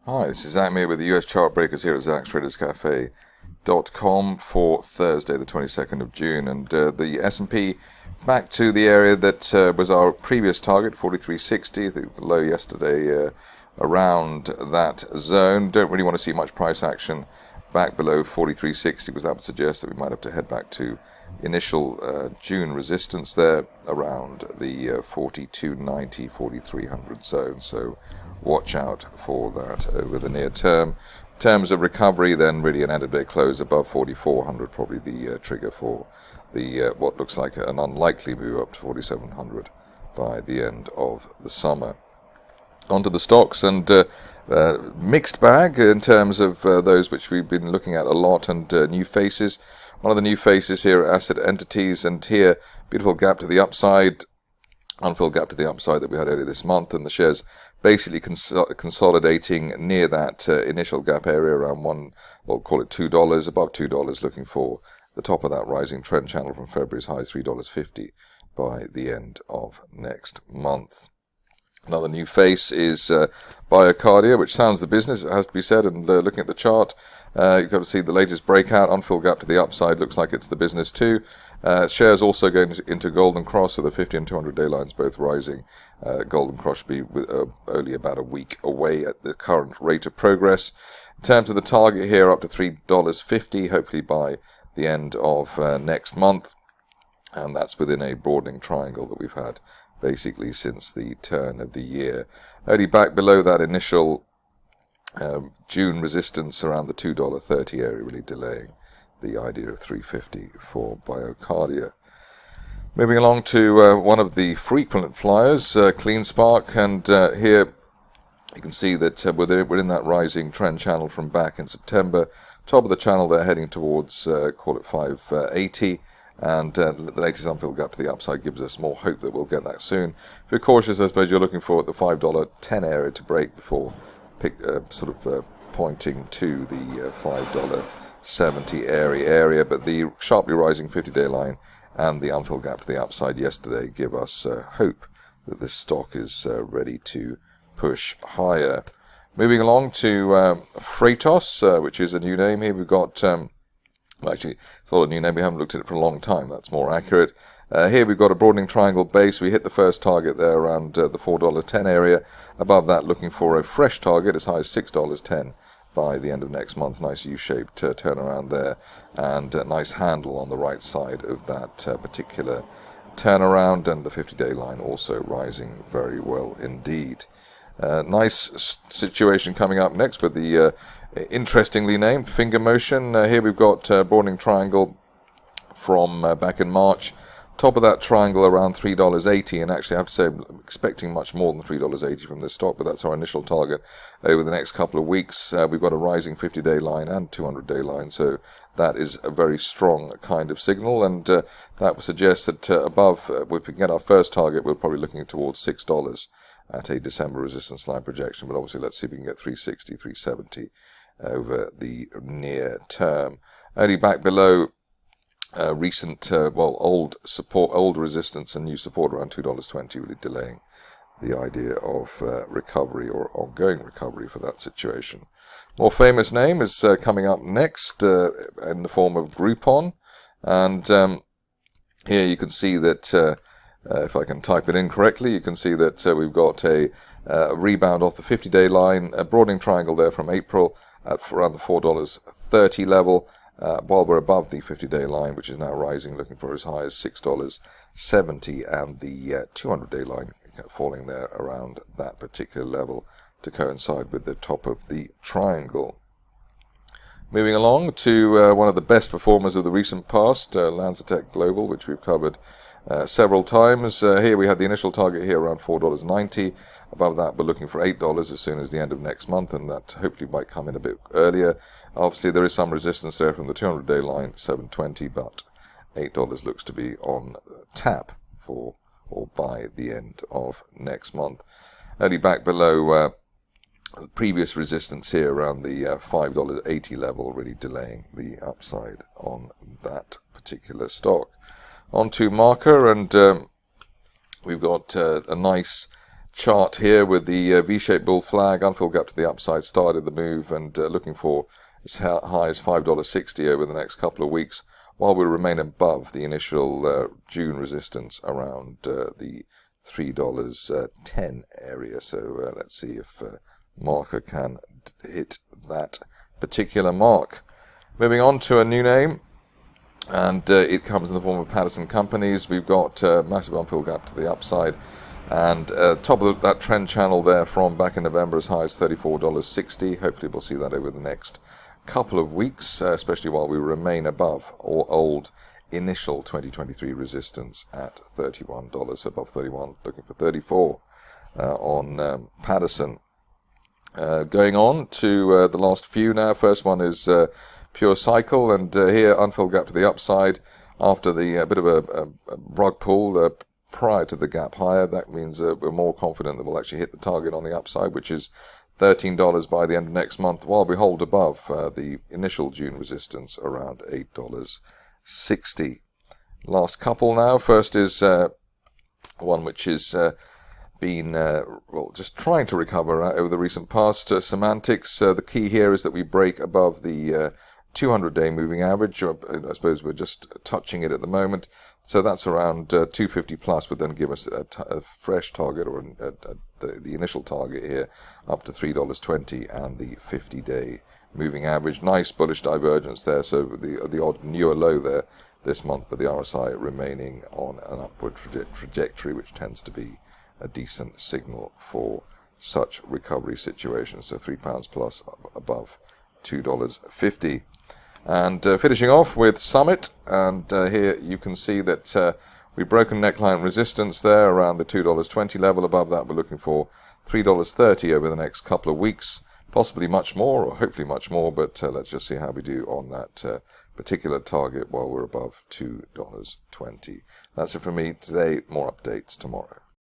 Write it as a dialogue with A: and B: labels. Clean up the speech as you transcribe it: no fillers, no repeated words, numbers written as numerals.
A: Hi, this is Zach here with the US Chartbreakers here at ZachTradersCafe.com for Thursday, the 22nd of June, and the S&P back to the area that was our previous target, 4360. I think the low yesterday around that zone. Don't really want to see much price action back below 4360 because that would suggest that we might have to head back to initial June resistance there around the 4290, 4300 zone. So watch out for that over the near term. In terms of recovery, then really an end-of-day close above 4400, probably the trigger for the what looks like an unlikely move up to 4700 by the end of the summer. Onto the stocks, and mixed bag in terms of those which we've been looking at a lot, and new faces. One of the new faces here are asset entities, and here beautiful gap to the upside, unfilled gap to the upside that we had earlier this month, and the shares basically consolidating near that initial gap area around we'll call it $2, above $2, looking for the top of that rising trend channel from February's high, $3.50 by the end of next month. Another new face is Biocardia, which sounds the business, it has to be said, and looking at the chart, you've got to see the latest breakout, unfilled gap to the upside, looks like it's the business too. Shares also going into Golden Cross, so the 50 and 200 day lines both rising. Golden Cross should be only about a week away at the current rate of progress. In terms of the target here, up to $3.50, hopefully by the end of next month, and that's within a broadening triangle that we've had basically since the turn of the year. Only back below that initial June resistance around the $2.30 area, really delaying the idea of $3.50 for Biocardia. Moving along to one of the frequent flyers, Cleanspark, and here you can see that we're in that rising trend channel from back in September. Top of the channel they're heading towards, call it 580. And the latest unfilled gap to the upside gives us more hope that we'll get that soon. If you're cautious, I suppose you're looking for the $5.10 area to break before pointing to the $5.70 area. But the sharply rising 50-day line and the unfilled gap to the upside yesterday give us hope that this stock is ready to push higher. Moving along to Freightos, which is a new name here. We've got... actually, it's not a new name, we haven't looked at it for a long time, that's more accurate. Here we've got a broadening triangle base. We hit the first target there around the $4.10 area. Above that, looking for a fresh target as high as $6.10 by the end of next month. Nice U-shaped turnaround there, and a nice handle on the right side of that particular turnaround, and the 50-day line also rising very well indeed. Nice situation coming up next with the interestingly named Fingermotion. Here we've got broadening triangle from back in March. Top of that triangle around $3.80, and actually I have to say I'm expecting much more than $3.80 from this stock, but that's our initial target over the next couple of weeks. We've got a rising 50-day line and 200-day line, so that is a very strong kind of signal, and that would suggest that above, if we can get our first target, we're probably looking towards $6 at a December resistance line projection, but obviously let's see if we can get 360, 370 over the near term. Only back below recent, old support, old resistance and new support around $2.20, really delaying the idea of recovery or ongoing recovery for that situation. More famous name is coming up next in the form of Groupon, and here you can see that if I can type it in correctly, you can see that we've got a rebound off the 50-day line, a broadening triangle there from April at around the $4.30 level, while we're above the 50-day line, which is now rising, looking for as high as $6.70, and the 200-day line falling there around that particular level to coincide with the top of the triangle. Moving along to one of the best performers of the recent past, Lanza Global, which we've covered several times. Here we had the initial target here around $4.90. Above that, we're looking for $8 as soon as the end of next month, and that hopefully might come in a bit earlier. Obviously, there is some resistance there from the 200-day line, $7.20, but $8 looks to be on tap for or by the end of next month. Only back below the previous resistance here around the $5.80 level, really delaying the upside on that particular stock. On to marker, and we've got a nice chart here with the V-shaped bull flag, unfilled gap to the upside, started the move, and looking for as high as $5.60 over the next couple of weeks, while we remain above the initial June resistance around the $3.10 area. So let's see if marker can hit that particular mark. Moving on to a new name, and it comes in the form of Patterson companies. We've got massive unfilled gap to the upside, and top of that trend channel there from back in November as high as $34.60. Hopefully we'll see that over the next couple of weeks, especially while we remain above old initial 2023 resistance at $31, above 31, looking for 34 on Patterson. Going on to the last few now. First one is Purecycle, and here unfilled gap to the upside after the bit of a rug pull prior to the gap higher. That means we're more confident that we'll actually hit the target on the upside, which is $13 by the end of next month, while we hold above the initial June resistance around $8.60. Last couple now. First is one which is been just trying to recover over the recent past. Semantix. The key here is that we break above the 200-day moving average. I suppose we're just touching it at the moment. So that's around 250 plus, would then give us a fresh target, or the initial target here, up to $3.20 and the 50-day moving average. Nice bullish divergence there. So the odd newer low there this month, but the RSI remaining on an upward trajectory, which tends to be a decent signal for such recovery situations. So £3 plus above $2.50. And finishing off with Summit, and here you can see that we've broken neckline resistance there around the $2.20 level. Above that we're looking for $3.30 over the next couple of weeks, possibly much more, or hopefully much more, but let's just see how we do on that particular target while we're above $2.20. That's it for me today. More updates tomorrow.